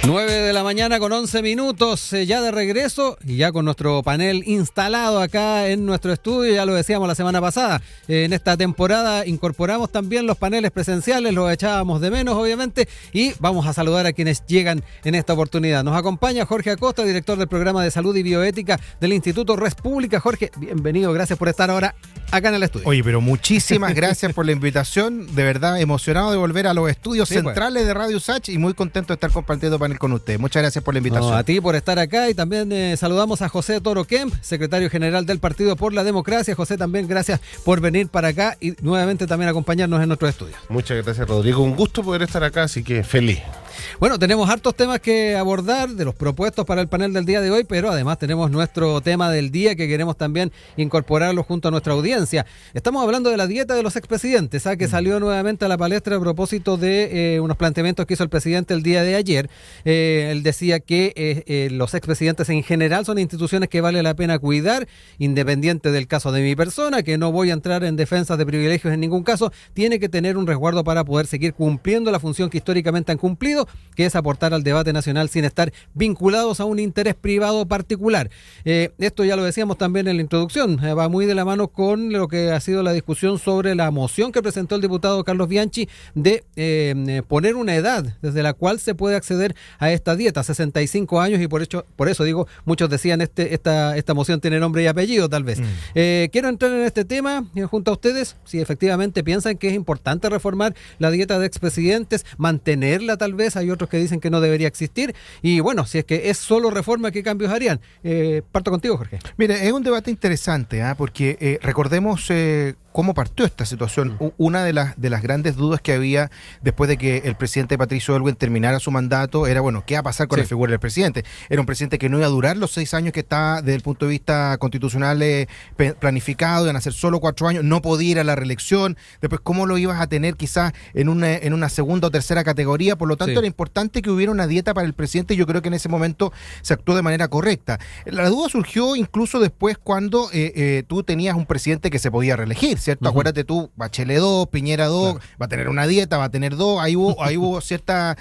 9 de la mañana con 11 minutos, ya de regreso y ya con nuestro panel instalado acá en nuestro estudio. Ya lo decíamos la semana pasada, en esta temporada incorporamos también los paneles presenciales, los echábamos de menos obviamente, y vamos a saludar a quienes llegan en esta oportunidad. Nos acompaña Jorge Acosta, director del programa de salud y bioética del Instituto Res Pública. Jorge, bienvenido, gracias por estar ahora acá en el estudio. Oye, pero muchísimas gracias por la invitación, de verdad emocionado de volver a los estudios centrales de Radio Usach y muy contento de estar compartiendo panel con usted. Muchas gracias por la invitación. No, a ti por estar acá, y también saludamos a José Toro Kemp, secretario general del Partido por la Democracia. José, también gracias por venir para acá y nuevamente también acompañarnos en nuestros estudios. Muchas gracias, Rodrigo. Un gusto poder estar acá, así que feliz. Bueno, tenemos hartos temas que abordar de los propuestos para el panel del día de hoy, pero además tenemos nuestro tema del día que queremos también incorporarlo junto a nuestra audiencia. Estamos hablando de la dieta de los expresidentes, que salió nuevamente a la palestra a propósito de unos planteamientos que hizo el presidente el día de ayer. Él decía que los expresidentes en general son instituciones que vale la pena cuidar, independiente del caso de mi persona, que no voy a entrar en defensas de privilegios en ningún caso, tiene que tener un resguardo para poder seguir cumpliendo la función que históricamente han cumplido, que es aportar al debate nacional sin estar vinculados a un interés privado particular. Esto ya lo decíamos también en la introducción, va muy de la mano con lo que ha sido la discusión sobre la moción que presentó el diputado Carlos Bianchi de poner una edad desde la cual se puede acceder a esta dieta, 65 años, y por eso digo, muchos decían esta moción tiene nombre y apellido tal vez. Quiero entrar en este tema junto a ustedes, si efectivamente piensan que es importante reformar la dieta de expresidentes, mantenerla tal vez. Hay otros que dicen que no debería existir, y bueno, si es que es solo reforma, ¿qué cambios harían? Parto contigo, Jorge. Mire, es un debate interesante, porque recordemos cómo partió esta situación. Una de las grandes dudas que había después de que el presidente Patricio Aylwin terminara su mandato era, bueno, ¿qué va a pasar con la figura del presidente? Era un presidente que no iba a durar los 6 años que está desde el punto de vista constitucional planificado, iban a ser solo 4 años, no podía ir a la reelección. Después, ¿cómo lo ibas a tener quizás en una segunda o tercera categoría? Por lo tanto, era importante que hubiera una dieta para el presidente, y yo creo que en ese momento se actuó de manera correcta. La duda surgió incluso después cuando tú tenías un presidente que se podía reelegir, ¿cierto? Acuérdate tú, Bachelet 2, Piñera 2, va a tener una dieta, va a tener 2, ahí hubo cierta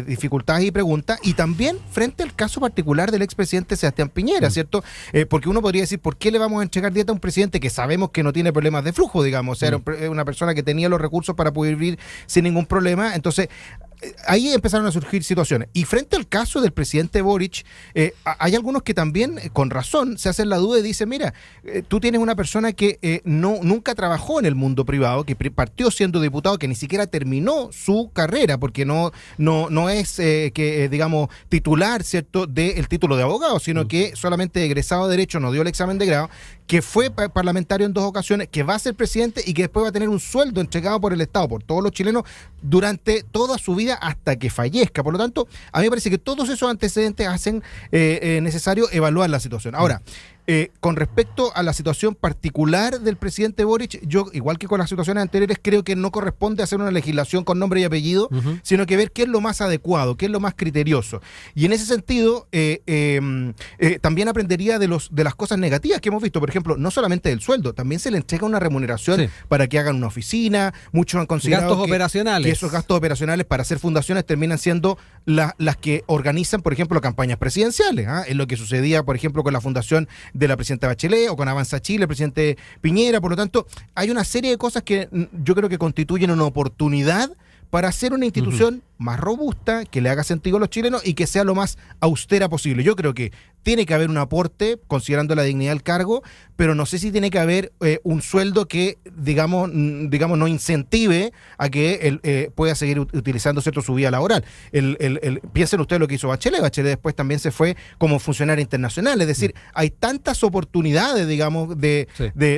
dificultades y preguntas, y también frente al caso particular del expresidente Sebastián Piñera, ¿cierto? Porque uno podría decir, ¿por qué le vamos a entregar dieta a un presidente que sabemos que no tiene problemas de flujo, digamos? O sea, era una persona que tenía los recursos para poder vivir sin ningún problema. Entonces, ahí empezaron a surgir situaciones. Y frente al caso del presidente Boric, hay algunos que también, con razón, se hacen la duda y dicen, mira, tú tienes una persona que nunca trabajó en el mundo privado, que partió siendo diputado, que ni siquiera terminó su carrera, porque no es, digamos, titular, ¿cierto?, del título de abogado, sino que solamente egresado de Derecho, no dio el examen de grado, que fue parlamentario en 2 ocasiones, que va a ser presidente y que después va a tener un sueldo entregado por el Estado, por todos los chilenos, durante toda su vida hasta que fallezca. Por lo tanto, a mí me parece que todos esos antecedentes hacen necesario evaluar la situación. Ahora, con respecto a la situación particular del presidente Boric, yo, igual que con las situaciones anteriores, creo que no corresponde hacer una legislación con nombre y apellido, sino que ver qué es lo más adecuado, qué es lo más criterioso. Y en ese sentido, también aprendería de las cosas negativas que hemos visto. Por ejemplo, no solamente del sueldo, también se le entrega una remuneración para que hagan una oficina. Muchos han considerado gastos operacionales. Que esos gastos operacionales para hacer fundaciones terminan siendo las que organizan, por ejemplo, campañas presidenciales. Es lo que sucedía, por ejemplo, con la fundación de la presidenta Bachelet o con Avanza Chile, el presidente Piñera. Por lo tanto, hay una serie de cosas que yo creo que constituyen una oportunidad para hacer una institución más robusta, que le haga sentido a los chilenos y que sea lo más austera posible. Yo creo que tiene que haber un aporte, considerando la dignidad del cargo, pero no sé si tiene que haber un sueldo que, digamos, no incentive a que él pueda seguir utilizando, ¿cierto?, su vida laboral. Piensen ustedes lo que hizo Bachelet. Bachelet después también se fue como funcionaria internacional. Es decir, hay tantas oportunidades, digamos, de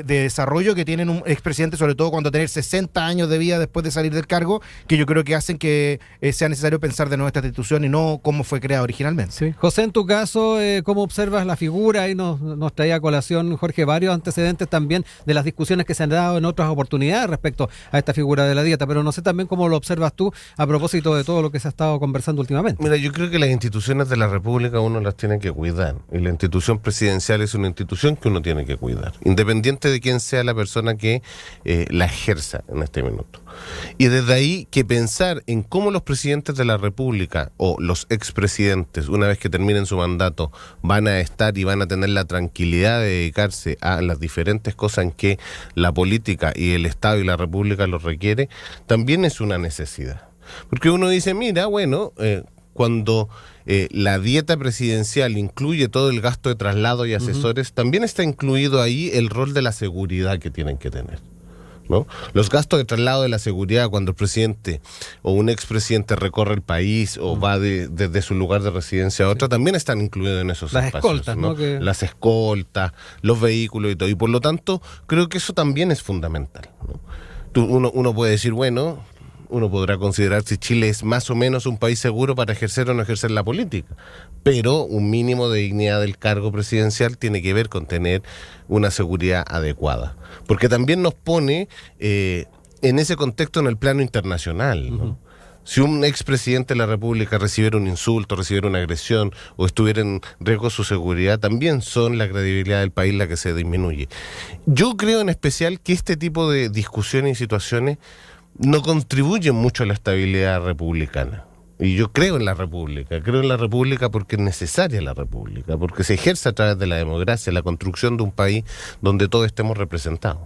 desarrollo que tienen un expresidente, sobre todo cuando tener 60 años de vida después de salir del cargo, que yo creo que hacen que sea necesario pensar de nuevo esta institución y no cómo fue creada originalmente. Sí. José, en tu caso, ¿cómo observas la figura? Ahí nos traía a colación Jorge varios antecedentes también de las discusiones que se han dado en otras oportunidades respecto a esta figura de la dieta, pero no sé también cómo lo observas tú a propósito de todo lo que se ha estado conversando últimamente. Mira, yo creo que las instituciones de la República uno las tiene que cuidar, y la institución presidencial es una institución que uno tiene que cuidar, independiente de quién sea la persona que la ejerza en este minuto. Y desde ahí que pensar en cómo los presidentes de la República o los expresidentes, una vez que terminen su mandato, van a estar y van a tener la tranquilidad de dedicarse a las diferentes cosas en que la política y el Estado y la República los requiere, también es una necesidad. Porque uno dice, mira, bueno, cuando la dieta presidencial incluye todo el gasto de traslado y asesores, también está incluido ahí el rol de la seguridad que tienen que tener, ¿no? Los gastos de traslado de la seguridad cuando el presidente o un expresidente recorre el país o va desde su lugar de residencia a otro, también están incluidos en esos las espacios, escoltas, ¿no? ¿no? Las escoltas, los vehículos y todo. Y por lo tanto, creo que eso también es fundamental, ¿no? Uno puede decir, bueno, uno podrá considerar si Chile es más o menos un país seguro para ejercer o no ejercer la política, pero un mínimo de dignidad del cargo presidencial tiene que ver con tener una seguridad adecuada, porque también nos pone en ese contexto en el plano internacional, ¿no? Si un expresidente de la República recibiera un insulto, recibiera una agresión o estuviera en riesgo su seguridad, también son la credibilidad del país la que se disminuye. Yo creo en especial que este tipo de discusiones y situaciones no contribuyen mucho a la estabilidad republicana. Y yo creo en la República porque es necesaria la República, porque se ejerce a través de la democracia, la construcción de un país donde todos estemos representados.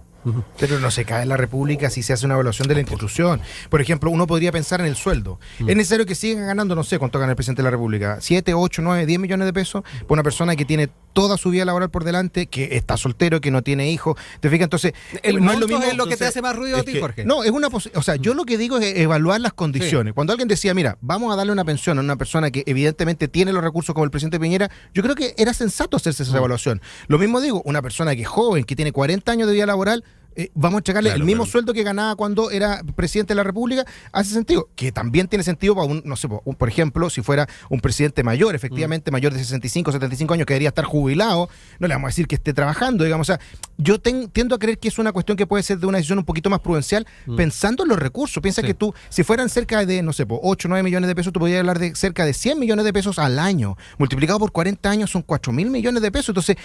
Pero no se cae en la República si se hace una evaluación de la institución. Por ejemplo, uno podría pensar en el sueldo. Es necesario que sigan ganando, no sé cuánto gana el presidente de la República, 7, 8, 9, 10 millones de pesos por una persona que tiene toda su vida laboral por delante, que está soltero, que no tiene hijos. ¿Te fijas? Entonces, no es lo mismo. Es lo que te hace más ruido a ti, Jorge. No, es una o sea, yo lo que digo es evaluar las condiciones. Sí. Cuando alguien decía, mira, vamos a darle una pensión a una persona que evidentemente tiene los recursos como el presidente Piñera, yo creo que era sensato hacerse esa evaluación. Lo mismo digo, una persona que es joven, que tiene 40 años de vida laboral, vamos a entregarle el mismo sueldo que ganaba cuando era presidente de la República. Hace sentido, que también tiene sentido para un, no sé, por ejemplo, si fuera un presidente mayor, efectivamente mayor de 65, 75 años, que debería estar jubilado, no le vamos a decir que esté trabajando, digamos. O sea, yo tiendo a creer que es una cuestión que puede ser de una decisión un poquito más prudencial, pensando en los recursos. Piensa que tú, si fueran cerca de, no sé, 8, 9 millones de pesos, tú podrías hablar de cerca de 100 millones de pesos al año. Multiplicado por 40 años son 4.000 millones de pesos. Entonces,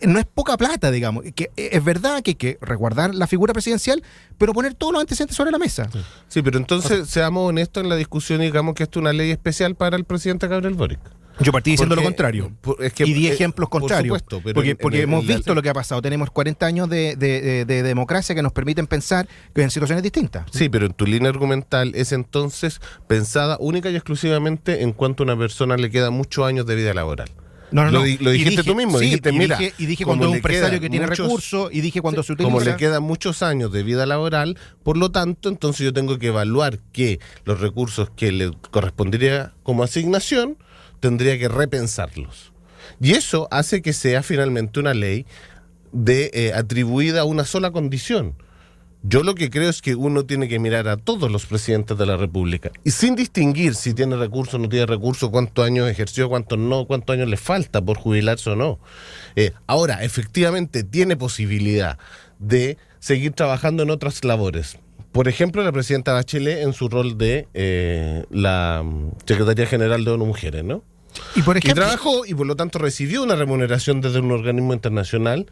no es poca plata, digamos. Que es verdad que hay que guardar la figura presidencial, pero poner todos los antecedentes sobre la mesa. Sí, pero entonces seamos honestos en la discusión y digamos que esto es una ley especial para el presidente Gabriel Boric. Yo partí diciendo lo contrario. Y di ejemplos contrarios. Por supuesto, pero porque hemos visto lo que ha pasado. Tenemos 40 años de democracia que nos permiten pensar en situaciones distintas. Sí, pero en tu línea argumental es entonces pensada única y exclusivamente en cuanto a una persona le queda muchos años de vida laboral. No. Lo dijiste tú mismo. Sí, dijiste, mira, y dije cuando es un empresario que tiene recursos, y dije cuando se utiliza. Como le quedan muchos años de vida laboral, por lo tanto, entonces yo tengo que evaluar que los recursos que le correspondería como asignación, tendría que repensarlos. Y eso hace que sea finalmente una ley atribuida a una sola condición. Yo lo que creo es que uno tiene que mirar a todos los presidentes de la República y sin distinguir si tiene recursos o no tiene recursos, cuántos años ejerció, cuántos no, cuántos años le falta por jubilarse o no. Ahora, efectivamente, tiene posibilidad de seguir trabajando en otras labores. Por ejemplo, la presidenta Bachelet en su rol de la Secretaría General de ONU Mujeres, ¿no? Y trabajó y por lo tanto recibió una remuneración desde un organismo internacional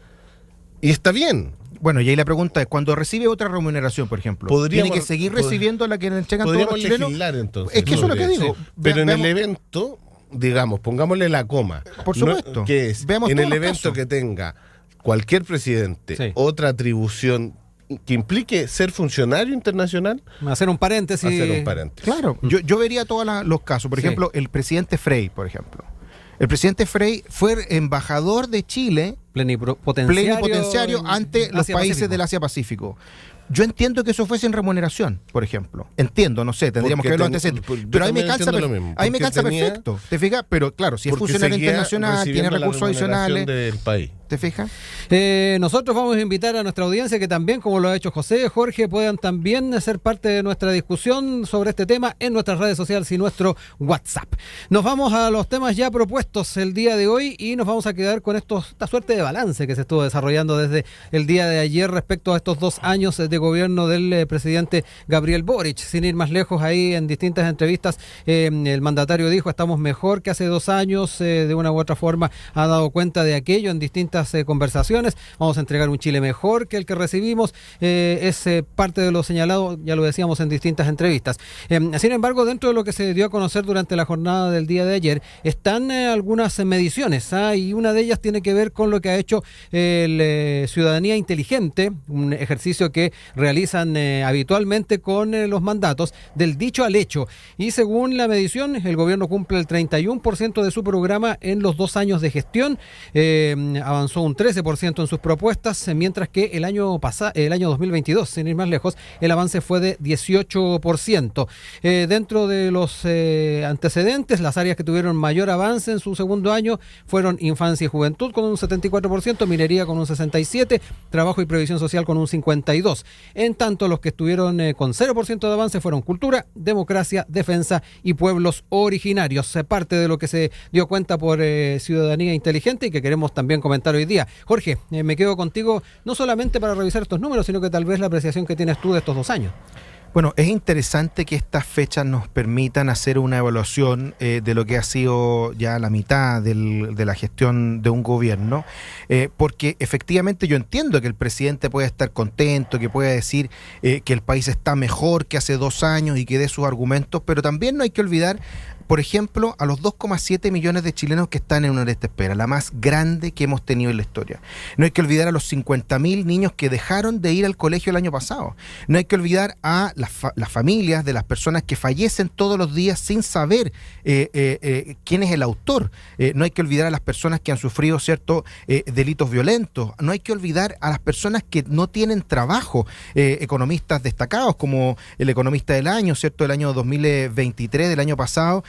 y está bien. Bueno, y ahí la pregunta es, cuando recibe otra remuneración, por ejemplo, ¿tiene que seguir recibiendo la que le entregan todos los chilenos? Legislar, entonces, es que eso es lo que digo. Sí. Pero en el evento, digamos, pongámosle la coma. Por supuesto. ¿No? Que es, en el evento que tenga cualquier presidente otra atribución que implique ser funcionario internacional. Hacer un paréntesis. Claro, yo vería todos los casos. Por ejemplo, el presidente Frei, por ejemplo. El presidente Frei fue embajador de Chile, plenipotenciario ante los países del Asia-Pacífico. Yo entiendo que eso fuese en remuneración, por ejemplo. Entiendo, no sé, tendríamos que verlo antecedentes. Pero ahí me calza perfecto, ¿te fijas? Pero claro, si es funcionario internacional, tiene recursos adicionales. Del país. ¿Te fijas? Nosotros vamos a invitar a nuestra audiencia que también, como lo ha hecho José, Jorge, puedan también ser parte de nuestra discusión sobre este tema en nuestras redes sociales y nuestro WhatsApp. Nos vamos a los temas ya propuestos el día de hoy y nos vamos a quedar con esta suerte de balance que se estuvo desarrollando desde el día de ayer respecto a estos 2 años de gobierno del presidente Gabriel Boric. Sin ir más lejos, ahí en distintas entrevistas el mandatario dijo: estamos mejor que hace 2 años, de una u otra forma ha dado cuenta de aquello en distintas estas conversaciones. Vamos a entregar un Chile mejor que el que recibimos. Es parte de lo señalado, ya lo decíamos en distintas entrevistas. Sin embargo, dentro de lo que se dio a conocer durante la jornada del día de ayer, están algunas mediciones, y una de ellas tiene que ver con lo que ha hecho el Ciudadanía Inteligente, un ejercicio que realizan habitualmente con los mandatos, del dicho al hecho. Y según la medición, el gobierno cumple el 31% de su programa en los 2 años de gestión, avanzó un 13% en sus propuestas, mientras que el año 2022, sin ir más lejos, el avance fue de 18%. Dentro de los antecedentes, las áreas que tuvieron mayor avance en su segundo año fueron infancia y juventud con un 74%, minería con un 67%, trabajo y previsión social con un 52%. En tanto, los que estuvieron con 0% de avance fueron cultura, democracia, defensa y pueblos originarios. Parte de lo que se dio cuenta por Ciudadanía Inteligente y que queremos también comentar hoy día. Jorge, me quedo contigo no solamente para revisar estos números, sino que tal vez la apreciación que tienes tú de estos 2 años. Bueno, es interesante que estas fechas nos permitan hacer una evaluación de lo que ha sido ya la mitad de la gestión de un gobierno, porque efectivamente yo entiendo que el presidente puede estar contento, que pueda decir que el país está mejor que hace 2 años y que dé sus argumentos, pero también no hay que olvidar, por ejemplo, a los 2,7 millones de chilenos que están en una lista de espera, la más grande que hemos tenido en la historia. No hay que olvidar a los 50.000 niños que dejaron de ir al colegio el año pasado. No hay que olvidar a las familias de las personas que fallecen todos los días sin saber quién es el autor. No hay que olvidar a las personas que han sufrido ciertos delitos violentos. No hay que olvidar a las personas que no tienen trabajo. Economistas destacados como el economista del año, ¿cierto? El año 2023, del año pasado,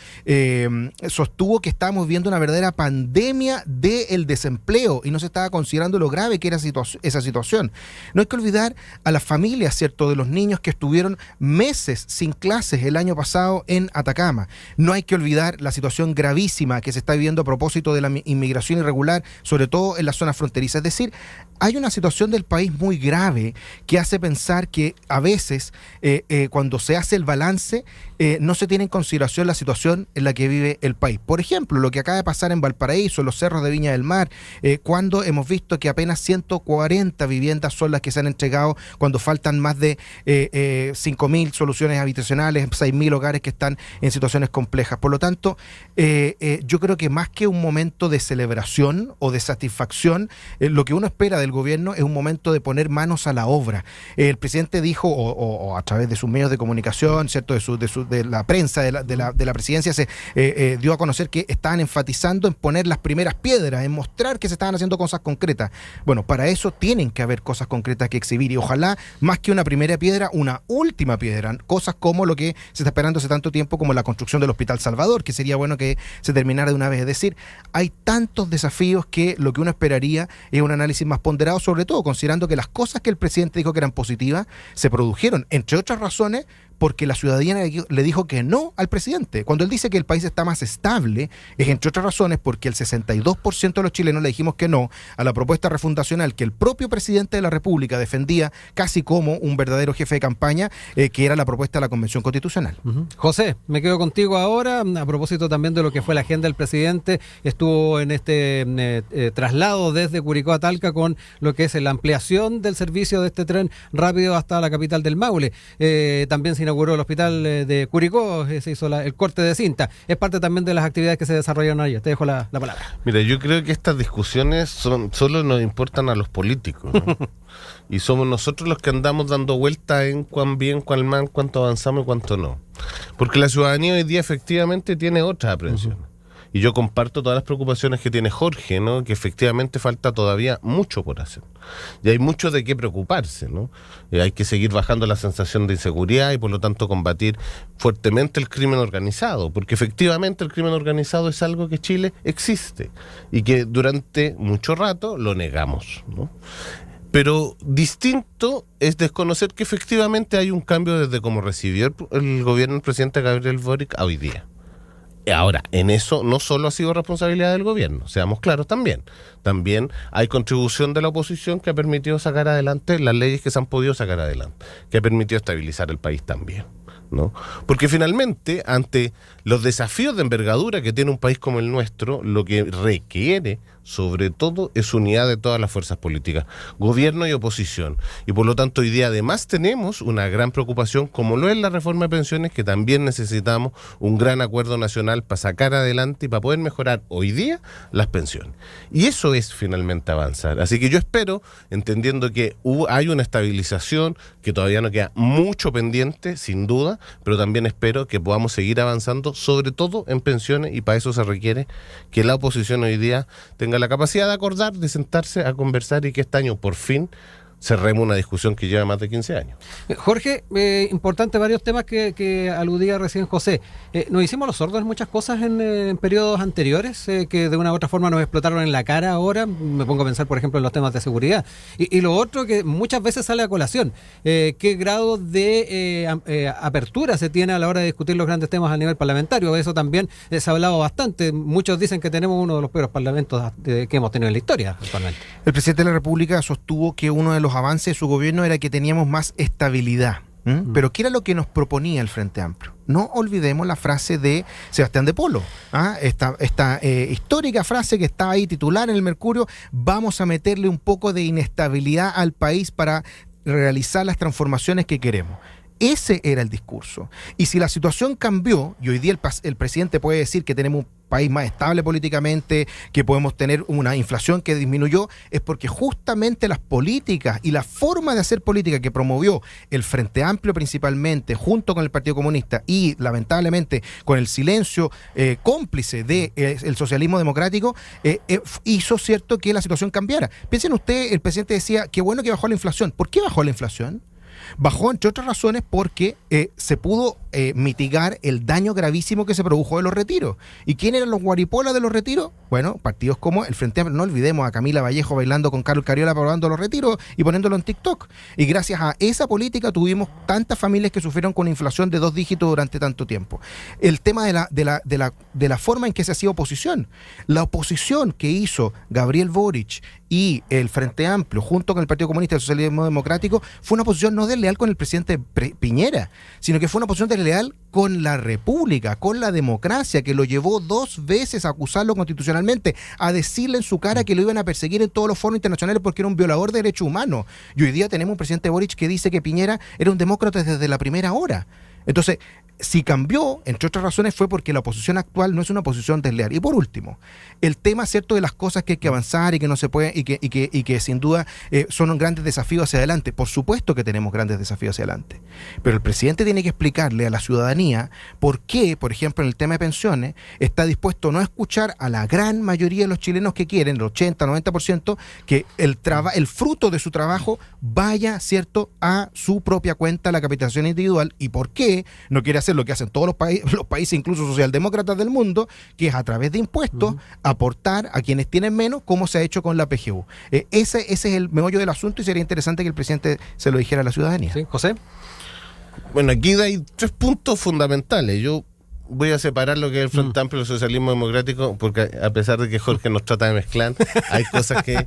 sostuvo que estábamos viendo una verdadera pandemia del desempleo y no se estaba considerando lo grave que era esa situación. No hay que olvidar a las familias, ¿cierto?, de los niños que estuvieron meses sin clases el año pasado en Atacama. No hay que olvidar la situación gravísima que se está viviendo a propósito de la inmigración irregular, sobre todo en las zonas fronterizas. Es decir, hay una situación del país muy grave que hace pensar que a veces cuando se hace el balance no se tiene en consideración la situación en la que vive el país. Por ejemplo, lo que acaba de pasar en Valparaíso, en los cerros de Viña del Mar, cuando hemos visto que apenas 140 viviendas son las que se han entregado, cuando faltan más de 5.000 soluciones habitacionales, 6.000 hogares que están en situaciones complejas. Por lo tanto, yo creo que más que un momento de celebración o de satisfacción, lo que uno espera del gobierno es un momento de poner manos a la obra. El presidente dijo, o a través de sus medios de comunicación, ¿cierto?, de la prensa, de la presidencia, se dio a conocer que estaban enfatizando en poner las primeras piedras, en mostrar que se estaban haciendo cosas concretas. Bueno, para eso tienen que haber cosas concretas que exhibir y ojalá, más que una primera piedra, una última piedra, cosas como lo que se está esperando hace tanto tiempo como la construcción del Hospital Salvador, que sería bueno que se terminara de una vez. Es decir, hay tantos desafíos que lo que uno esperaría es un análisis más ponderado, sobre todo considerando que las cosas que el presidente dijo que eran positivas se produjeron, entre otras razones, porque la ciudadanía le dijo que no al presidente. Cuando él dice que el país está más estable, es entre otras razones porque el 62% de los chilenos le dijimos que no a la propuesta refundacional que el propio presidente de la República defendía casi como un verdadero jefe de campaña, que era la propuesta de la Convención Constitucional. José, me quedo contigo ahora, a propósito también de lo que fue la agenda del presidente. Estuvo en este traslado desde Curicó a Talca con lo que es la ampliación del servicio de este tren rápido hasta la capital del Maule. También se inauguró el hospital de Curicó, se hizo el corte de cinta. Es parte también de las actividades que se desarrollaron ayer. Te dejo la palabra. Mira, yo creo que estas discusiones solo nos importan a los políticos, ¿no? Y somos nosotros los que andamos dando vueltas en cuán bien, cuán mal, cuánto avanzamos y cuánto no. Porque la ciudadanía hoy día efectivamente tiene otras aprensiones. Y yo comparto todas las preocupaciones que tiene Jorge, ¿no? Que efectivamente falta todavía mucho por hacer. Y hay mucho de qué preocuparse, ¿no? Hay que seguir bajando la sensación de inseguridad y por lo tanto combatir fuertemente el crimen organizado, porque efectivamente el crimen organizado es algo que Chile existe y que durante mucho rato lo negamos, ¿no? Pero distinto es desconocer que efectivamente hay un cambio desde cómo recibió el gobierno del presidente Gabriel Boric a hoy día. Ahora, en eso no solo ha sido responsabilidad del gobierno, seamos claros también. También hay contribución de la oposición que ha permitido sacar adelante las leyes que se han podido sacar adelante, que ha permitido estabilizar el país también, ¿no? Porque finalmente, ante los desafíos de envergadura que tiene un país como el nuestro, lo que requiere sobre todo, es unidad de todas las fuerzas políticas, gobierno y oposición. Y por lo tanto, hoy día además tenemos una gran preocupación, como lo es la reforma de pensiones, que también necesitamos un gran acuerdo nacional para sacar adelante y para poder mejorar hoy día las pensiones. Y eso es finalmente avanzar. Así que yo espero, entendiendo que hay una estabilización, que todavía no queda mucho pendiente, sin duda, pero también espero que podamos seguir avanzando, sobre todo en pensiones, y para eso se requiere que la oposición hoy día tenga la capacidad de acordar, de sentarse a conversar y que este año por fin cerremos una discusión que lleva más de 15 años. Jorge, importante varios temas que aludía recién José. Nos hicimos los sordos en muchas cosas en periodos anteriores que de una u otra forma nos explotaron en la cara ahora. Me pongo a pensar, por ejemplo, en los temas de seguridad. Y lo otro que muchas veces sale a colación, ¿qué grado de apertura se tiene a la hora de discutir los grandes temas a nivel parlamentario? Eso también se ha hablado bastante. Muchos dicen que tenemos uno de los peores parlamentos que hemos tenido en la historia actualmente. El presidente de la República sostuvo que uno de los avances de su gobierno era que teníamos más estabilidad. Pero ¿qué era lo que nos proponía el Frente Amplio? No olvidemos la frase de Sebastián de Polo, esta histórica frase que está ahí titular en el Mercurio: vamos a meterle un poco de inestabilidad al país para realizar las transformaciones que queremos. Ese era el discurso. Y si la situación cambió, y hoy día el presidente puede decir que tenemos un país más estable políticamente, que podemos tener una inflación que disminuyó, es porque justamente las políticas y la forma de hacer política que promovió el Frente Amplio principalmente, junto con el Partido Comunista y lamentablemente con el silencio cómplice del socialismo democrático, hizo cierto que la situación cambiara. Piensen ustedes, el presidente decía, qué bueno que bajó la inflación. ¿Por qué bajó la inflación? Bajó, entre otras razones, porque se pudo mitigar el daño gravísimo que se produjo de los retiros. ¿Y quién eran los guaripolas de los retiros? Bueno, partidos como el Frente Amplio. No olvidemos a Camila Vallejo bailando con Carlos Cariola aprobando los retiros y poniéndolo en TikTok. Y gracias a esa política tuvimos tantas familias que sufrieron con inflación de 2 dígitos durante tanto tiempo. El tema de la forma en que se hacía oposición. La oposición que hizo Gabriel Boric y el Frente Amplio, junto con el Partido Comunista y el Socialismo Democrático, fue una posición no desleal con el presidente Piñera, sino que fue una posición desleal con la República, con la democracia, que lo llevó 2 veces a acusarlo constitucionalmente, a decirle en su cara que lo iban a perseguir en todos los foros internacionales porque era un violador de derechos humanos. Y hoy día tenemos un presidente Boric que dice que Piñera era un demócrata desde la primera hora. Entonces, si cambió, entre otras razones, fue porque la oposición actual no es una oposición desleal. Y por último, el tema, cierto, de las cosas que hay que avanzar y que no se puede, y que sin duda son un grandes desafíos hacia adelante. Por supuesto que tenemos grandes desafíos hacia adelante. Pero el presidente tiene que explicarle a la ciudadanía por qué, por ejemplo, en el tema de pensiones, está dispuesto no a escuchar a la gran mayoría de los chilenos que quieren, el 80-90%, que el fruto de su trabajo vaya, cierto, a su propia cuenta, la capitalización individual, y por qué no quiere hacer lo que hacen todos los países, incluso socialdemócratas del mundo, que es a través de impuestos aportar a quienes tienen menos, como se ha hecho con la PGU. Ese es el meollo del asunto y sería interesante que el presidente se lo dijera a la ciudadanía. ¿Sí, José? Bueno, aquí hay 3 puntos fundamentales. Yo voy a separar lo que es el Frente Amplio y el Socialismo Democrático, porque a pesar de que Jorge nos trata de mezclar, hay cosas que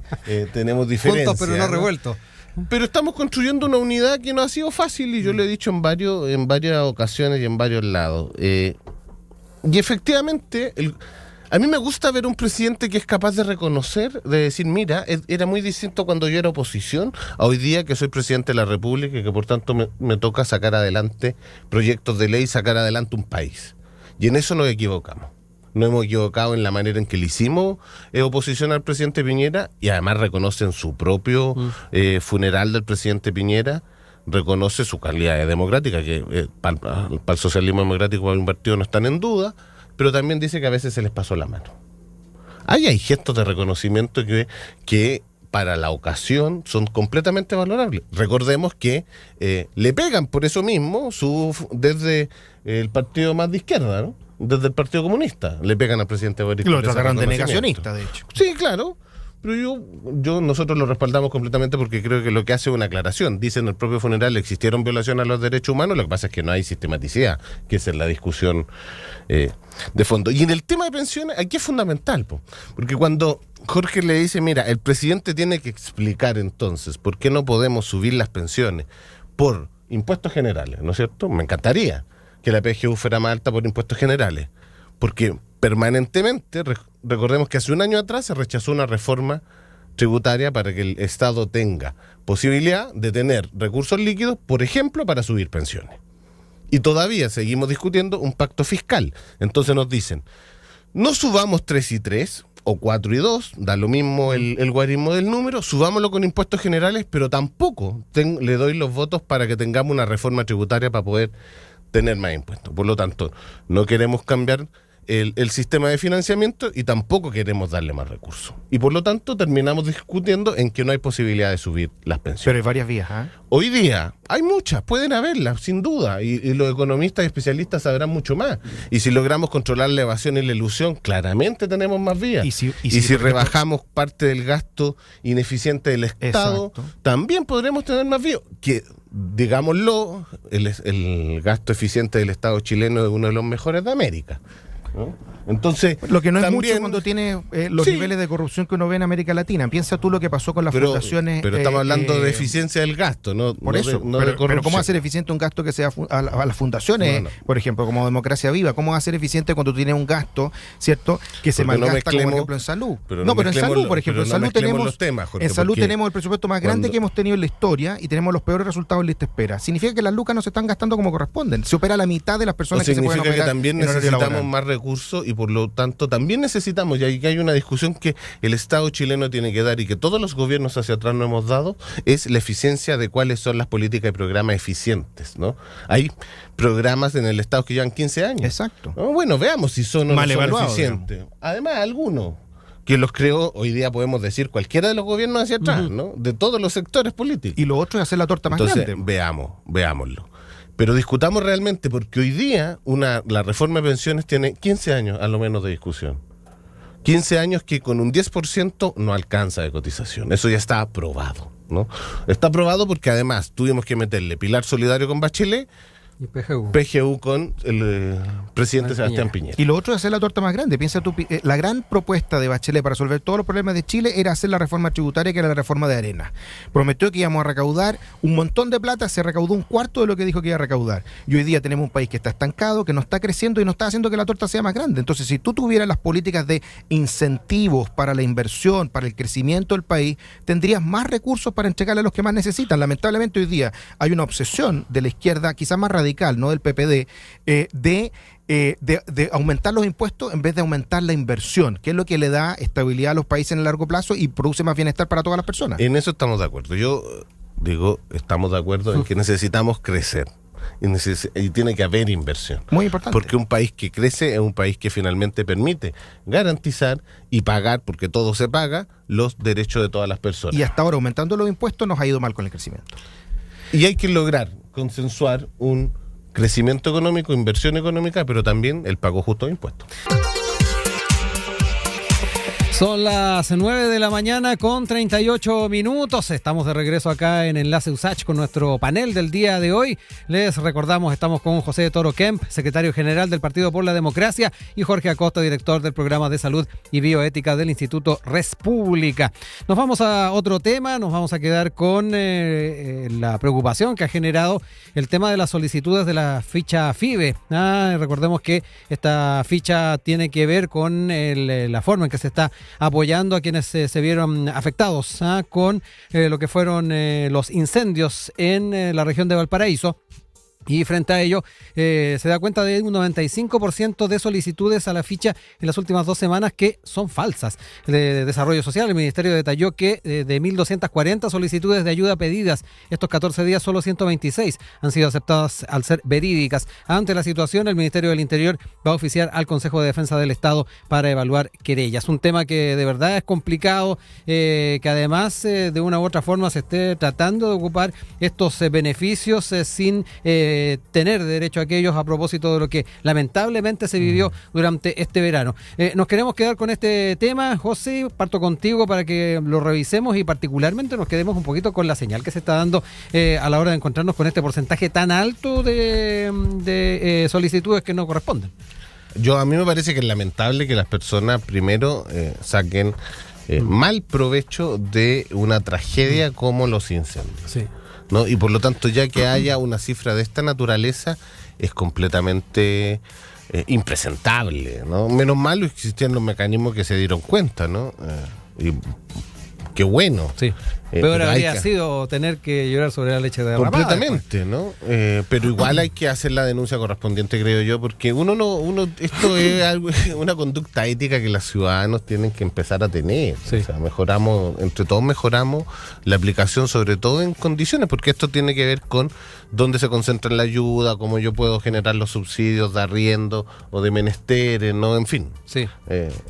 tenemos diferencias. Juntos pero no revueltos. Pero estamos construyendo una unidad que no ha sido fácil, y yo lo he dicho en varias ocasiones y en varios lados. Y efectivamente, a mí me gusta ver un presidente que es capaz de reconocer, de decir, mira, era muy distinto cuando yo era oposición a hoy día que soy presidente de la República y que por tanto me toca sacar adelante proyectos de ley, sacar adelante un país. Y en eso nos equivocamos. No hemos equivocado en la manera en que le hicimos oposición al presidente Piñera, y además reconoce en su propio funeral del presidente Piñera, reconoce su calidad democrática, que para el socialismo democrático, para un partido, no están en duda, pero también dice que a veces se les pasó la mano. Ahí hay gestos de reconocimiento que para la ocasión son completamente valorables. Recordemos que le pegan por eso mismo desde el partido más de izquierda, ¿no? Desde el Partido Comunista le pegan al presidente Boric. Lo trataron de negacionista, de hecho. Sí, claro. Pero nosotros lo respaldamos completamente porque creo que lo que hace es una aclaración. Dice en el propio funeral existieron violaciones a los derechos humanos, lo que pasa es que no hay sistematicidad, que esa es la discusión de fondo. Y en el tema de pensiones, aquí es fundamental, porque cuando Jorge le dice, mira, el presidente tiene que explicar entonces por qué no podemos subir las pensiones por impuestos generales, ¿no es cierto? Me encantaría que la PGU fuera más alta por impuestos generales, porque permanentemente recordemos que hace un año atrás se rechazó una reforma tributaria para que el Estado tenga posibilidad de tener recursos líquidos, por ejemplo, para subir pensiones. Y todavía seguimos discutiendo un pacto fiscal. Entonces nos dicen, no subamos 3 y 3 o 4 y 2, da lo mismo el guarismo del número, subámoslo con impuestos generales, pero tampoco le doy los votos para que tengamos una reforma tributaria para poder tener más impuestos. Por lo tanto, no queremos cambiar el sistema de financiamiento y tampoco queremos darle más recursos. Y por lo tanto terminamos discutiendo en que no hay posibilidad de subir las pensiones. Pero hay varias vías, ¿eh? Hoy día hay muchas, pueden haberlas, sin duda, y los economistas y especialistas sabrán mucho más. Y si logramos controlar la evasión y la ilusión, claramente tenemos más vías. Y si rebajamos parte del gasto ineficiente del Estado, también podremos tener más vías. Que, digámoslo, el gasto eficiente del Estado chileno es uno de los mejores de América, ¿no? Entonces, lo que no es también, mucho cuando tiene los niveles de corrupción que uno ve en América Latina. Piensa tú lo que pasó con las fundaciones. Pero estamos hablando de eficiencia del gasto, no por eso. De corrupción. Pero ¿cómo hacer eficiente un gasto que sea a las fundaciones? No. Por ejemplo, como Democracia Viva. ¿Cómo va a ser eficiente cuando tú tienes un gasto, cierto, que se malgasta, como por ejemplo en salud? Pero en salud, por ejemplo, en salud tenemos los temas, Jorge, en salud tenemos el presupuesto más grande que hemos tenido en la historia y tenemos los peores resultados en lista espera. Significa que las lucas no se están gastando como corresponden. Se opera la mitad de las personas que se pueden operar. Significa que también necesitamos más recursos y por lo tanto también necesitamos, y ahí hay una discusión que el Estado chileno tiene que dar y que todos los gobiernos hacia atrás no hemos dado, es la eficiencia de cuáles son las políticas y programas eficientes, ¿no? Hay programas en el Estado que llevan 15 años. Exacto. ¿No? Bueno, veamos si son o no son eficientes. Digamos. Además, algunos que los creó, hoy día podemos decir cualquiera de los gobiernos hacia atrás, ¿no? De todos los sectores políticos. Y lo otro es hacer la torta más grande. Veámoslo. Pero discutamos realmente, porque hoy día la reforma de pensiones tiene 15 años a lo menos de discusión. 15 años que con un 10% no alcanza de cotización. Eso ya está aprobado, ¿no? Está aprobado porque además tuvimos que meterle Pilar Solidario con Bachelet y PGU con el presidente Sebastián Piñera. Y lo otro es hacer la torta más grande. Piensa tú, la gran propuesta de Bachelet para resolver todos los problemas de Chile era hacer la reforma tributaria, que era la reforma de Arena. Prometió que íbamos a recaudar un montón de plata, se recaudó un cuarto de lo que dijo que iba a recaudar. Y hoy día tenemos un país que está estancado, que no está creciendo y no está haciendo que la torta sea más grande. Entonces, si tú tuvieras las políticas de incentivos para la inversión, para el crecimiento del país, tendrías más recursos para entregarle a los que más necesitan. Lamentablemente hoy día hay una obsesión de la izquierda, quizás más radical, no del PPD, de aumentar los impuestos en vez de aumentar la inversión, que es lo que le da estabilidad a los países en el largo plazo y produce más bienestar para todas las personas. En eso estamos de acuerdo. Yo digo, estamos de acuerdo en que necesitamos crecer y tiene que haber inversión. Muy importante. Porque un país que crece es un país que finalmente permite garantizar y pagar, porque todo se paga, los derechos de todas las personas. Y hasta ahora, aumentando los impuestos, nos ha ido mal con el crecimiento. Y hay que lograr consensuar un crecimiento económico, inversión económica, pero también el pago justo de impuestos. Son las 9 de la mañana con 38 minutos. Estamos de regreso acá en Enlace USACH con nuestro panel del día de hoy. Les recordamos, estamos con José Toro Kemp, secretario general del Partido por la Democracia, y Jorge Acosta, director del Programa de Salud y Bioética del Instituto Res Pública. Nos vamos a otro tema, nos vamos a quedar con la preocupación que ha generado el tema de las solicitudes de la ficha FIBE. Recordemos que esta ficha tiene que ver con la forma en que se está apoyando a quienes se vieron afectados con lo que fueron los incendios en la región de Valparaíso. Y frente a ello, se da cuenta de un 95% de solicitudes a la ficha en las últimas 2 semanas que son falsas. De Desarrollo Social, el Ministerio detalló que de 1.240 solicitudes de ayuda pedidas, estos 14 días solo 126 han sido aceptadas al ser verídicas. Ante la situación, el Ministerio del Interior va a oficiar al Consejo de Defensa del Estado para evaluar querellas. Un tema que de verdad es complicado, que además de una u otra forma se esté tratando de ocupar estos beneficios sin tener derecho a aquellos, a propósito de lo que lamentablemente se vivió durante este verano. Nos queremos quedar con este tema. José, parto contigo para que lo revisemos y particularmente nos quedemos un poquito con la señal que se está dando a la hora de encontrarnos con este porcentaje tan alto de solicitudes que no corresponden. A mí me parece que es lamentable que las personas primero saquen mal provecho de una tragedia como los incendios. Sí. ¿No? Y por lo tanto, ya que haya una cifra de esta naturaleza, es completamente impresentable, ¿no? Menos mal existían los mecanismos que se dieron cuenta, ¿no? Y qué bueno. Sí. Peor habría sido tener que llorar sobre la leche derramada. Completamente, ¿no? Pero igual hay que hacer la denuncia correspondiente, creo yo, porque esto es algo, una conducta ética que los ciudadanos tienen que empezar a tener. Sí. O sea, entre todos mejoramos la aplicación, sobre todo en condiciones, porque esto tiene que ver con dónde se concentra la ayuda, cómo yo puedo generar los subsidios de arriendo o de menesteres, ¿no? En fin. Sí.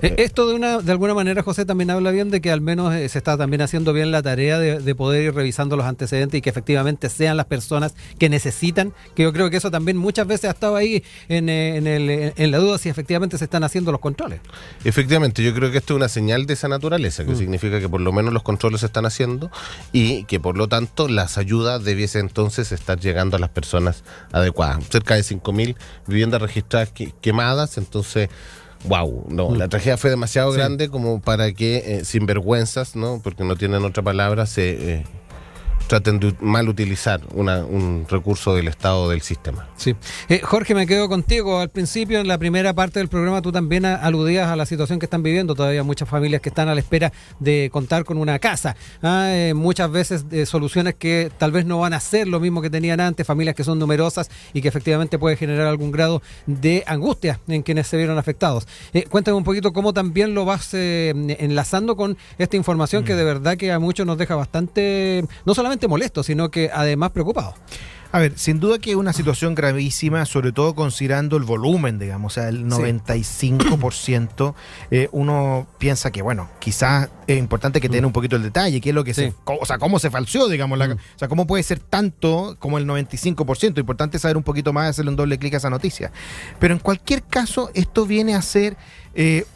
Esto de alguna manera, José, también habla bien de que al menos se está también haciendo bien la tarea de poder ir revisando los antecedentes y que efectivamente sean las personas que necesitan, que yo creo que eso también muchas veces ha estado ahí en la duda si efectivamente se están haciendo los controles. Efectivamente, yo creo que esto es una señal de esa naturaleza, que significa que por lo menos los controles se están haciendo y que por lo tanto las ayudas debiesen entonces estar llegando a las personas adecuadas. Cerca de 5.000 viviendas registradas quemadas, entonces... Wow, no, la tragedia fue demasiado grande como para que sinvergüenzas, ¿no? Porque no tienen otra palabra, se traten de mal utilizar un recurso del Estado del sistema. Sí. Jorge, me quedo contigo. Al principio, en la primera parte del programa, tú también aludías a la situación que están viviendo todavía muchas familias que están a la espera de contar con una casa. Muchas veces soluciones que tal vez no van a ser lo mismo que tenían antes, familias que son numerosas y que efectivamente puede generar algún grado de angustia en quienes se vieron afectados. Cuéntame un poquito cómo también lo vas enlazando con esta información que de verdad que a muchos nos deja bastante, no solamente molesto, sino que además preocupado. A ver, sin duda que es una situación gravísima, sobre todo considerando el volumen, digamos, o sea, el 95%. Uno piensa que, bueno, quizás es importante que tenga un poquito el detalle, qué es lo que cómo se falseó, digamos, o sea, cómo puede ser tanto como el 95%. Importante saber un poquito más, hacerle un doble clic a esa noticia. Pero en cualquier caso, esto viene a ser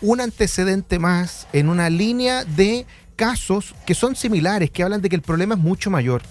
un antecedente más en una línea de casos que son similares, que hablan de que el problema es mucho mayor.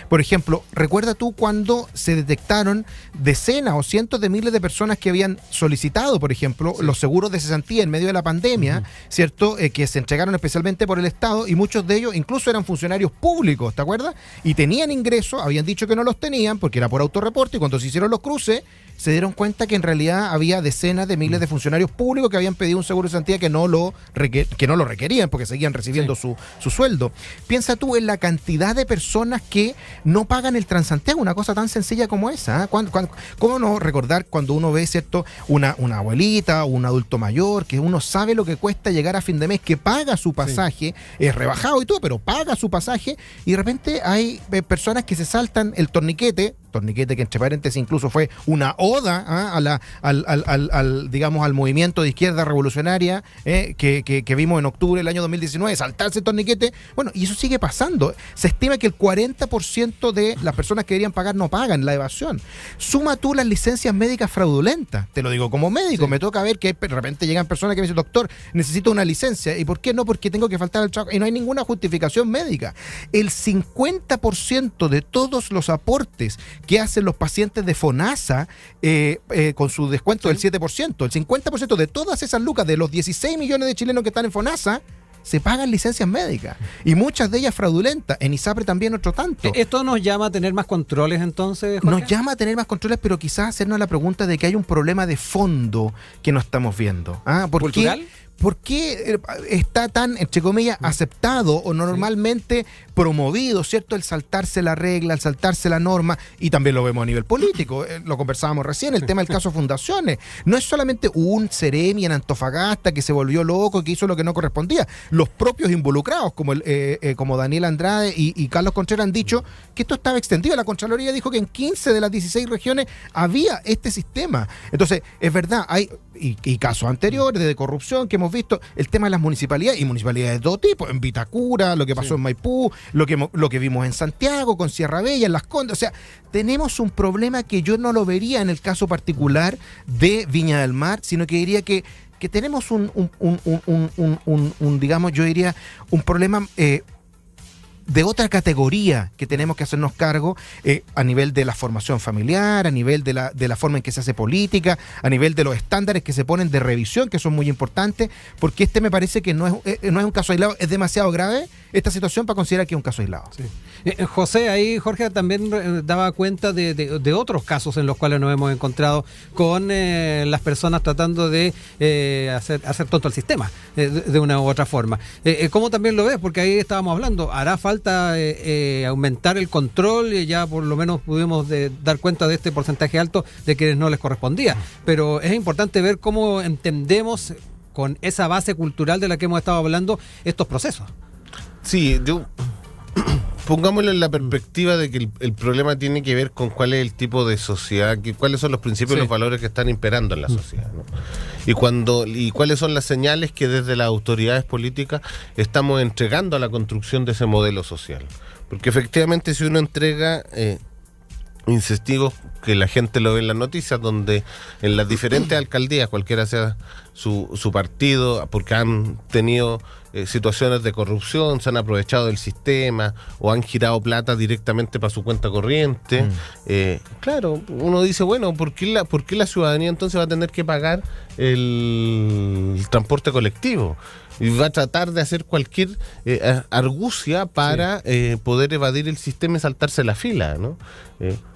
Por ejemplo, ¿recuerda tú cuando se detectaron decenas o cientos de miles de personas que habían solicitado, por ejemplo, los seguros de cesantía en medio de la pandemia, ¿cierto? Que se entregaron especialmente por el Estado y muchos de ellos incluso eran funcionarios públicos, ¿te acuerdas? Y tenían ingresos, habían dicho que no los tenían porque era por autorreporte y cuando se hicieron los cruces se dieron cuenta que en realidad había decenas de miles de funcionarios públicos que habían pedido un seguro de cesantía que no lo requerían porque seguían recibiendo su sueldo. Piensa tú en la cantidad de personas que no pagan el Transantiago, una cosa tan sencilla como esa. ¿Cómo no recordar cuando uno ve, ¿cierto?, una abuelita o un adulto mayor que uno sabe lo que cuesta llegar a fin de mes, que paga su pasaje, es rebajado y todo, pero paga su pasaje y de repente hay personas que se saltan el torniquete que entre paréntesis incluso fue una oda al movimiento de izquierda revolucionaria que vimos en octubre del año 2019, saltarse el torniquete. Bueno, y eso sigue pasando. Se estima que el 40% de las personas que deberían pagar no pagan, la evasión. Suma tú las licencias médicas fraudulentas, te lo digo como médico, me toca ver que de repente llegan personas que me dicen, doctor, necesito una licencia. ¿Y por qué no? Porque tengo que faltar al trabajo y no hay ninguna justificación médica. El 50% de todos los aportes que hacen los pacientes de FONASA con su descuento del 7%, el 50% de todas esas lucas de los 16 millones de chilenos que están en FONASA se pagan licencias médicas y muchas de ellas fraudulentas. En ISAPRE también otro tanto. ¿Esto nos llama a tener más controles entonces, Jorge? Nos llama a tener más controles, pero quizás hacernos la pregunta de que hay un problema de fondo que no estamos viendo. ¿Cultural? ¿Por qué está tan, entre comillas, aceptado o normalmente promovido, ¿cierto?, el saltarse la regla, el saltarse la norma? Y también lo vemos a nivel político, lo conversábamos recién, el tema del caso Fundaciones. No es solamente un Ceremi en Antofagasta que se volvió loco y que hizo lo que no correspondía. Los propios involucrados, como Daniel Andrade y Carlos Contreras, han dicho que esto estaba extendido. La Contraloría dijo que en 15 de las 16 regiones había este sistema. Entonces, es verdad, hay y casos anteriores de corrupción que hemos visto, el tema de las municipalidades y municipalidades de todo tipo, en Vitacura, lo que pasó en Maipú, lo que vimos en Santiago, con Sierra Bella, en Las Condes. O sea, tenemos un problema que yo no lo vería en el caso particular de Viña del Mar, sino que diría que tenemos digamos, yo diría, un problema de otra categoría que tenemos que hacernos cargo a nivel de la formación familiar, a nivel de la forma en que se hace política, a nivel de los estándares que se ponen de revisión, que son muy importantes, porque me parece que no es un caso aislado, es demasiado grave esta situación para considerar que es un caso aislado. Sí. José, ahí Jorge también daba cuenta de otros casos en los cuales nos hemos encontrado con las personas tratando de hacer tonto al sistema de una u otra forma. ¿Cómo también lo ves? Porque ahí estábamos hablando, hará falta aumentar el control, y ya por lo menos pudimos dar cuenta de este porcentaje alto de quienes no les correspondía. Pero es importante ver cómo entendemos con esa base cultural de la que hemos estado hablando estos procesos. Sí, pongámoslo en la perspectiva de que el problema tiene que ver con cuál es el tipo de sociedad, cuáles son los principios y los valores que están imperando en la sociedad, ¿no? Y cuáles son las señales que desde las autoridades políticas estamos entregando a la construcción de ese modelo social. Porque efectivamente si uno entrega incentivos que la gente lo ve en las noticias, donde en las diferentes alcaldías, cualquiera sea su partido, porque han tenido situaciones de corrupción, se han aprovechado del sistema o han girado plata directamente para su cuenta corriente. Claro, uno dice, bueno, ¿por qué la ciudadanía entonces va a tener que pagar el transporte colectivo? Y va a tratar de hacer cualquier argucia para poder evadir el sistema y saltarse la fila, ¿no?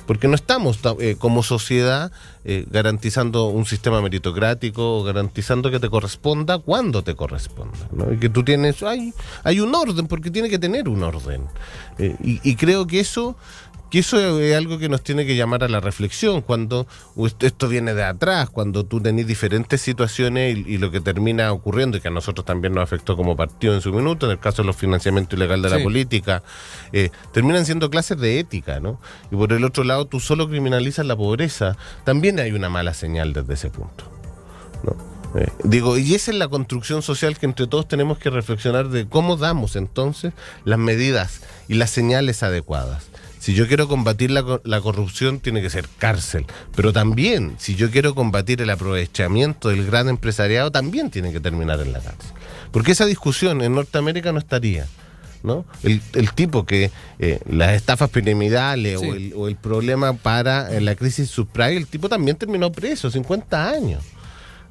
Porque no estamos como sociedad garantizando un sistema meritocrático, garantizando que te corresponda cuando te corresponda, ¿no? Y que tú tienes, hay un orden, porque tiene que tener un orden. Y creo que eso es algo que nos tiene que llamar a la reflexión cuando esto viene de atrás, cuando tú tenés diferentes situaciones y lo que termina ocurriendo, y que a nosotros también nos afectó como partido en su minuto, en el caso de los financiamientos ilegales de la política, terminan siendo clases de ética, ¿no? Y por el otro lado, tú solo criminalizas la pobreza. También hay una mala señal desde ese punto, ¿no? Y esa es la construcción social que entre todos tenemos que reflexionar de cómo damos entonces las medidas y las señales adecuadas. Si yo quiero combatir la corrupción, tiene que ser cárcel. Pero también, si yo quiero combatir el aprovechamiento del gran empresariado, también tiene que terminar en la cárcel. Porque esa discusión en Norteamérica no estaría, ¿no? El tipo que las estafas piramidales o el problema para la crisis subprime, el tipo también terminó preso, 50 años.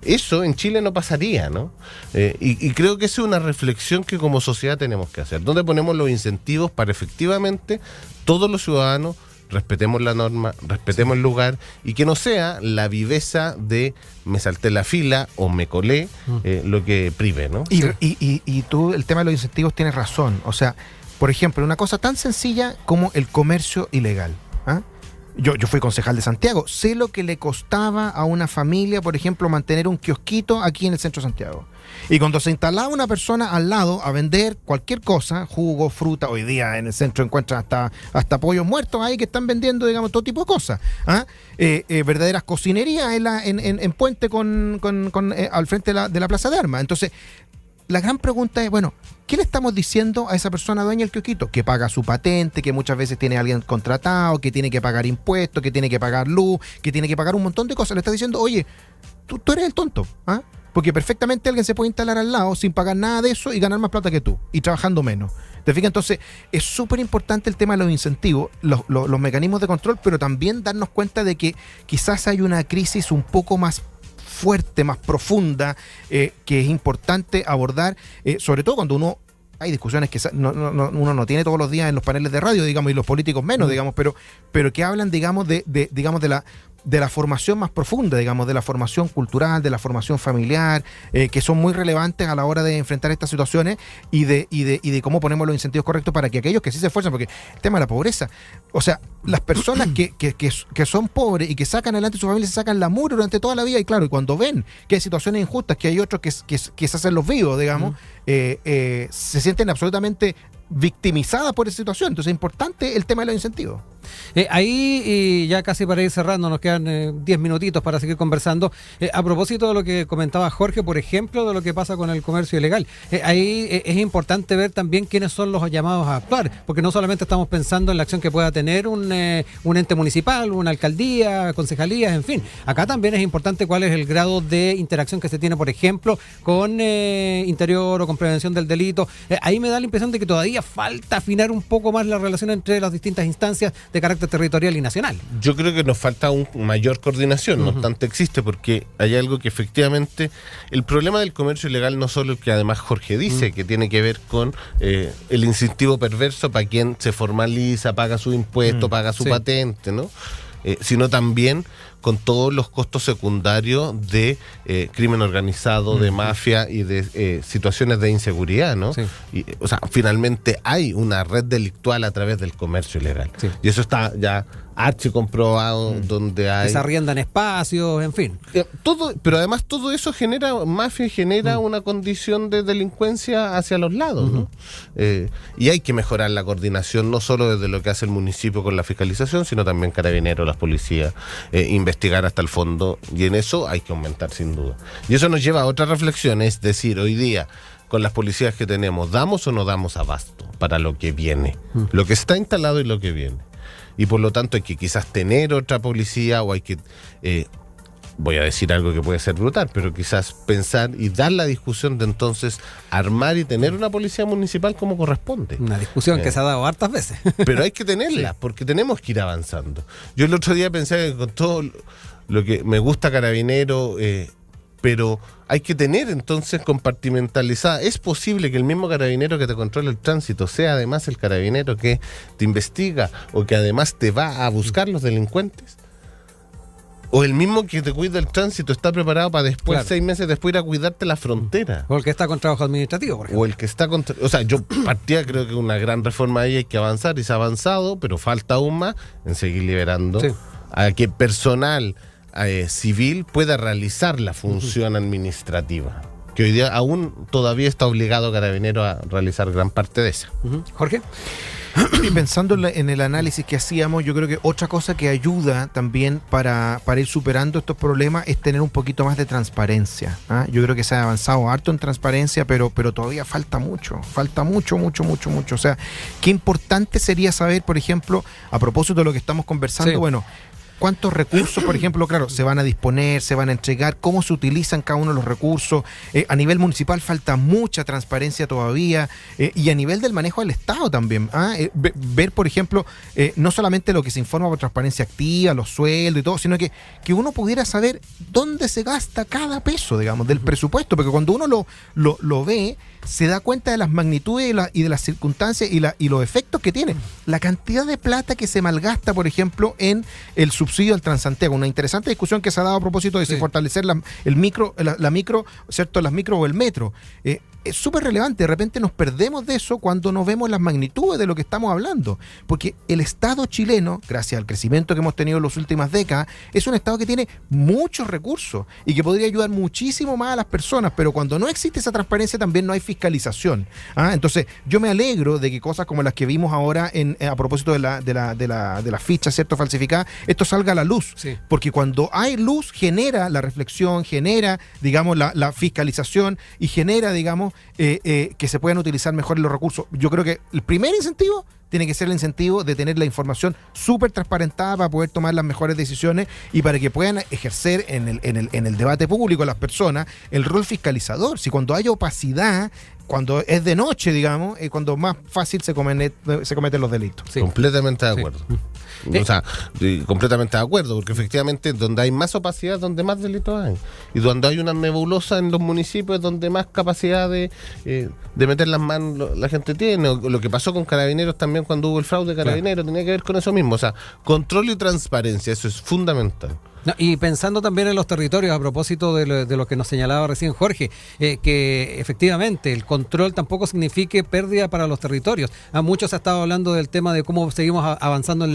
Eso en Chile no pasaría, ¿no? Y creo que esa es una reflexión que como sociedad tenemos que hacer. ¿Dónde ponemos los incentivos para efectivamente todos los ciudadanos respetemos la norma, respetemos el lugar, y que no sea la viveza de me salté la fila o me colé lo que prive, ¿no? Y tú, el tema de los incentivos, tienes razón. O sea, por ejemplo, una cosa tan sencilla como el comercio ilegal, ¿ah? Yo fui concejal de Santiago, sé lo que le costaba a una familia, por ejemplo, mantener un kiosquito aquí en el centro de Santiago. Y cuando se instalaba una persona al lado a vender cualquier cosa, jugo, fruta, hoy día en el centro encuentran hasta pollos muertos ahí que están vendiendo, digamos, todo tipo de cosas, ¿ah? Verdaderas cocinerías en Puente al frente de la Plaza de Armas. Entonces, la gran pregunta es, bueno, ¿qué le estamos diciendo a esa persona dueña del kiosquito? Que paga su patente, que muchas veces tiene a alguien contratado, que tiene que pagar impuestos, que tiene que pagar luz, que tiene que pagar un montón de cosas. Le está diciendo, oye, tú eres el tonto, ¿ah? Porque perfectamente alguien se puede instalar al lado sin pagar nada de eso y ganar más plata que tú, y trabajando menos. ¿Te fijas? Entonces, es súper importante el tema de los incentivos, los mecanismos de control, pero también darnos cuenta de que quizás hay una crisis un poco más fuerte, más profunda, que es importante abordar, sobre todo cuando hay discusiones que uno no tiene todos los días en los paneles de radio, digamos, y los políticos menos, digamos, pero que hablan, digamos, de la formación más profunda, digamos, de la formación cultural, de la formación familiar, que son muy relevantes a la hora de enfrentar estas situaciones y de cómo ponemos los incentivos correctos para que aquellos que sí se esfuerzan, porque el tema de la pobreza, o sea, las personas que son pobres y que sacan adelante su familia se sacan la mugre durante toda la vida, y claro, y cuando ven que hay situaciones injustas, que hay otros que se hacen los vivos, digamos, se sienten absolutamente victimizadas por esa situación. Entonces es importante el tema de los incentivos. Ahí, y ya casi para ir cerrando, nos quedan 10 minutitos para seguir conversando. A propósito de lo que comentaba Jorge, por ejemplo, de lo que pasa con el comercio ilegal, ahí es importante ver también quiénes son los llamados a actuar, porque no solamente estamos pensando en la acción que pueda tener un ente municipal, una alcaldía, concejalías, en fin. Acá también es importante cuál es el grado de interacción que se tiene, por ejemplo, con Interior o con prevención del delito. Ahí me da la impresión de que todavía falta afinar un poco más la relación entre las distintas instancias de carácter territorial y nacional. Yo creo que nos falta una mayor coordinación, no obstante existe, porque hay algo que efectivamente, el problema del comercio ilegal no solo el que además Jorge dice, que tiene que ver con el incentivo perverso para quien se formaliza, paga su impuesto, paga su patente, ¿no? Sino también con todos los costos secundarios de crimen organizado, de mafia y de situaciones de inseguridad, ¿no? Sí. O sea, finalmente hay una red delictual a través del comercio ilegal. Sí. Y eso está ya comprobado, donde hay... Que se arriendan espacios, en fin. Pero además todo eso genera mafia y genera una condición de delincuencia hacia los lados, ¿no? Y hay que mejorar la coordinación, no solo desde lo que hace el municipio con la fiscalización, sino también Carabineros, las policías, investigar hasta el fondo, y en eso hay que aumentar sin duda. Y eso nos lleva a otra reflexión, es decir, hoy día, con las policías que tenemos, ¿damos o no damos abasto para lo que viene? Lo que está instalado y lo que viene. Y por lo tanto hay que quizás tener otra policía, o hay que, voy a decir algo que puede ser brutal, pero quizás pensar y dar la discusión de entonces armar y tener una policía municipal como corresponde. Una discusión que se ha dado hartas veces. Pero hay que tenerla, porque tenemos que ir avanzando. Yo el otro día pensé que con todo lo que me gusta Carabinero, pero hay que tener entonces compartimentalizada. ¿Es posible que el mismo carabinero que te controla el tránsito sea además el carabinero que te investiga o que además te va a buscar los delincuentes? ¿O el mismo que te cuida el tránsito está preparado para después, 6 meses después, ir a cuidarte la frontera? O el que está con trabajo administrativo, por ejemplo. O el que está con... O sea, yo partía, creo que una gran reforma ahí hay que avanzar, y se ha avanzado, pero falta aún más en seguir liberando a que personal civil pueda realizar la función administrativa, que hoy día aún todavía está obligado Carabinero a realizar gran parte de esa. Jorge. Y pensando en el análisis que hacíamos, yo creo que otra cosa que ayuda también para ir superando estos problemas es tener un poquito más de transparencia. Yo creo que se ha avanzado harto en transparencia, pero todavía falta mucho. O sea, qué importante sería saber, por ejemplo, a propósito de lo que estamos conversando, bueno, cuántos recursos, por ejemplo, claro, se van a disponer, se van a entregar, cómo se utilizan cada uno de los recursos. A nivel municipal falta mucha transparencia todavía, y a nivel del manejo del Estado también. Ver, por ejemplo, no solamente lo que se informa por transparencia activa, los sueldos y todo, sino que uno pudiera saber dónde se gasta cada peso, digamos, del presupuesto, porque cuando uno lo ve, se da cuenta de las magnitudes y de las circunstancias y los efectos que tiene. La cantidad de plata que se malgasta, por ejemplo, en el subsidio al Transantiago. Una interesante discusión que se ha dado a propósito de si fortalecer la micro, ¿cierto? Las micro o el metro. Es súper relevante. De repente nos perdemos de eso cuando no vemos las magnitudes de lo que estamos hablando. Porque el Estado chileno, gracias al crecimiento que hemos tenido en las últimas décadas, es un Estado que tiene muchos recursos y que podría ayudar muchísimo más a las personas, pero cuando no existe esa transparencia también no hay fiscalización. Entonces, yo me alegro de que cosas como las que vimos ahora a propósito de la ficha, ¿cierto?, falsificada, esto salga a la luz. Sí. Porque cuando hay luz, genera la reflexión, genera, digamos, la fiscalización y genera, digamos, que se puedan utilizar mejor los recursos. Yo creo que el primer incentivo tiene que ser el incentivo de tener la información súper transparentada para poder tomar las mejores decisiones y para que puedan ejercer en el debate público las personas el rol fiscalizador. Si cuando hay opacidad, cuando es de noche, digamos, es cuando más fácil se cometen los delitos. Sí. Completamente de acuerdo. O sea, completamente de acuerdo, porque efectivamente donde hay más opacidad es donde más delitos hay. Y donde hay una nebulosa en los municipios es donde más capacidad de meter las manos la gente tiene. O lo que pasó con Carabineros también cuando hubo el fraude de Carabineros, tenía que ver con eso mismo. O sea, control y transparencia, eso es fundamental. No, y pensando también en los territorios, a propósito de lo que nos señalaba recién Jorge, que efectivamente el control tampoco signifique pérdida para los territorios. A muchos se ha estado hablando del tema de cómo seguimos avanzando en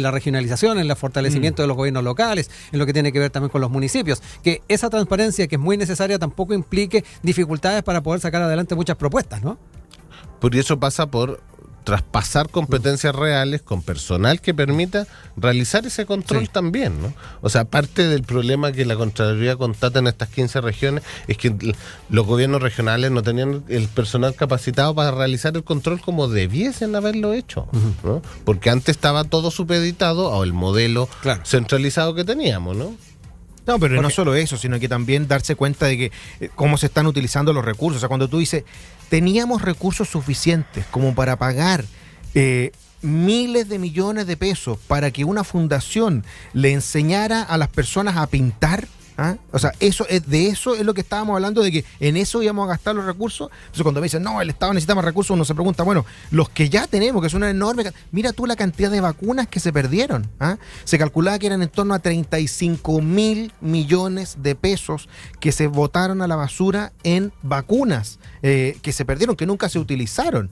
la regionalización, en el fortalecimiento de los gobiernos locales, en lo que tiene que ver también con los municipios. Que esa transparencia, que es muy necesaria, tampoco implique dificultades para poder sacar adelante muchas propuestas, ¿no? Por eso pasa por traspasar competencias reales con personal que permita realizar ese control también, ¿no? O sea, parte del problema que la Contraloría constata en estas 15 regiones es que los gobiernos regionales no tenían el personal capacitado para realizar el control como debiesen haberlo hecho, ¿no? Porque antes estaba todo supeditado al modelo centralizado que teníamos, ¿no? No, pero no solo eso, sino que también darse cuenta de que cómo se están utilizando los recursos. O sea, cuando tú dices, teníamos recursos suficientes como para pagar miles de millones de pesos para que una fundación le enseñara a las personas a pintar. O sea, de eso es lo que estábamos hablando, de que en eso íbamos a gastar los recursos. Entonces cuando me dicen, no, el Estado necesita más recursos, uno se pregunta, bueno, los que ya tenemos, que es una enorme... Mira tú la cantidad de vacunas que se perdieron. Se calculaba que eran en torno a 35.000 millones de pesos que se botaron a la basura en vacunas, que se perdieron, que nunca se utilizaron.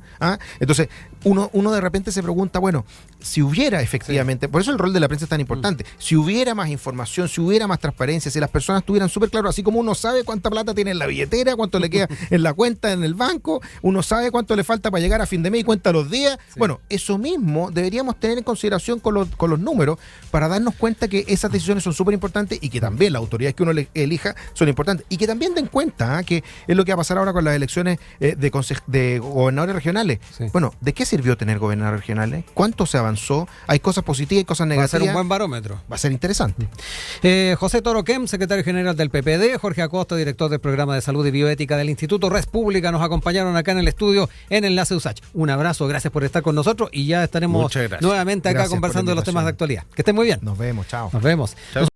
Entonces, uno de repente se pregunta, bueno, si hubiera efectivamente, por eso el rol de la prensa es tan importante, si hubiera más información, si hubiera más transparencia, si las personas tuvieran súper claro, así como uno sabe cuánta plata tiene en la billetera, cuánto le queda en la cuenta en el banco, uno sabe cuánto le falta para llegar a fin de mes y cuenta los días. Sí. Bueno, eso mismo deberíamos tener en consideración con los números para darnos cuenta que esas decisiones son súper importantes y que también las autoridades que uno elija son importantes y que también den cuenta que es lo que va a pasar ahora con las elecciones de gobernadores regionales. Sí. Bueno, ¿de qué sirvió tener gobernadores regionales? ¿Cuánto se avanzó? Hay cosas positivas y cosas negativas. Va a ser un buen barómetro. Va a ser interesante. José Toro Kemp, secretario general del PPD, Jorge Acosta, director del programa de salud y bioética del Instituto Res Pública, nos acompañaron acá en el estudio en Enlace USACH. Un abrazo, gracias por estar con nosotros y ya estaremos nuevamente acá conversando de los temas de actualidad. Que estén muy bien. Nos vemos, chao. Nos vemos. Chao.